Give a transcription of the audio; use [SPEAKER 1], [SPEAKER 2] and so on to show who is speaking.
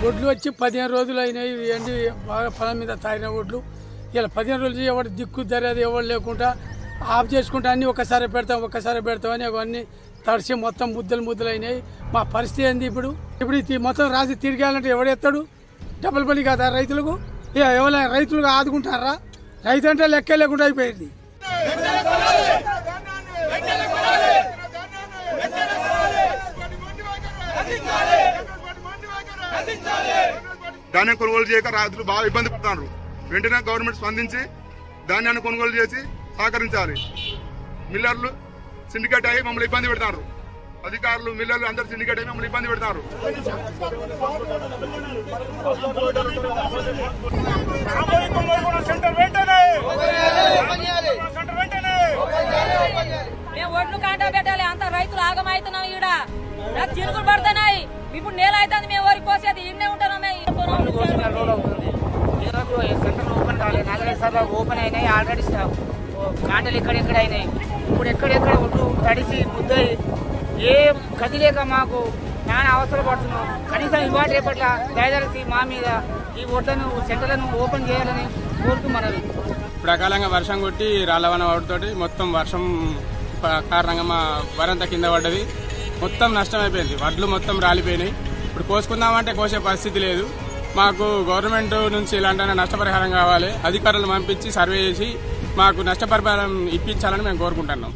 [SPEAKER 1] ఒడ్లు వచ్చి 15 రోజులు అయినాయి. ఎండి బాగా పొలం మీద తాగిన ఒడ్లు ఇలా 15 రోజులు ఎవరు దిక్కు దర్యాది ఎవరు లేకుండా ఆఫ్ చేసుకుంటే అన్నీ ఒక్కసారి పెడతామని అవన్నీ తడిసి మొత్తం ముద్దలు అయినాయి. మా పరిస్థితి ఏంది ఇప్పుడు మొత్తం రాసి తిరిగాలంటే ఎవడెత్తాడు? డబుల్ పని కదా రైతులకు. ఎవరైనా రైతులుగా ఆదుకుంటారా? రైతు అంటే లెక్క లేకుండా అయిపోయింది.
[SPEAKER 2] ధాన్యం కొనుగోలు చేయక రైతులు బాగా ఇబ్బంది పడుతున్నారు. వెంటనే గవర్నమెంట్ స్పందించి ధాన్యాన్ని కొనుగోలు చేసి సహకరించాలి. మిల్లర్లు సిండికేట్ అయ్యి మమ్మల్ని ఇబ్బంది పెడతారు. అధికారులు మిల్లర్లు అందరు సిండికేట్ అయ్యి మమ్మల్ని ఇబ్బంది పెడతారు.
[SPEAKER 3] మేము ఒడ్లు కాంటా పెట్టాలి. అంత రైతులు ఆగమవుతున్నాం. ఈడ చిరుకులు పడుతున్నాయి. ఇప్పుడు నేల అవుతుంది. మేము వరకు కోసేది ఇన్నే ఉంటాం.
[SPEAKER 4] సెంటర్ ఓపెన్ కాలేదు. 4 సార్లు ఓపెన్ అయినాయి. ఆల్రెడీ కాంటలు ఎక్కడెక్కడ అయినాయి. ఇప్పుడు ఎక్కడెక్కడ ఒడ్లు తడిసి ముద్దయి ఏ గది లేక మాకు చాలా అవసరం పడుతున్నాం. కనీసం ఇవాళ రేపట్ల దయదలిసి మా మీద ఈ ఒడ్లను సెంటర్లను ఓపెన్ చేయాలని కోరుతున్నాను.
[SPEAKER 5] ఇప్పుడు అకాలంగా వర్షం కొట్టి రాళ్ళవన వాటితోటి మొత్తం వర్షం కారణంగా మా వరంతా కింద పడ్డది. మొత్తం నష్టం అయిపోయింది. వడ్లు మొత్తం రాలిపోయినాయి. ఇప్పుడు కోసుకుందామంటే కోసే పరిస్థితి లేదు. మాకు గవర్నమెంట్ నుంచి ఇలాంటి నష్టపరిహారం కావాలి. అధికారులు పంపించి సర్వే చేసి మాకు నష్టపరిహారం ఇప్పించాలని మేము కోరుకుంటున్నాం.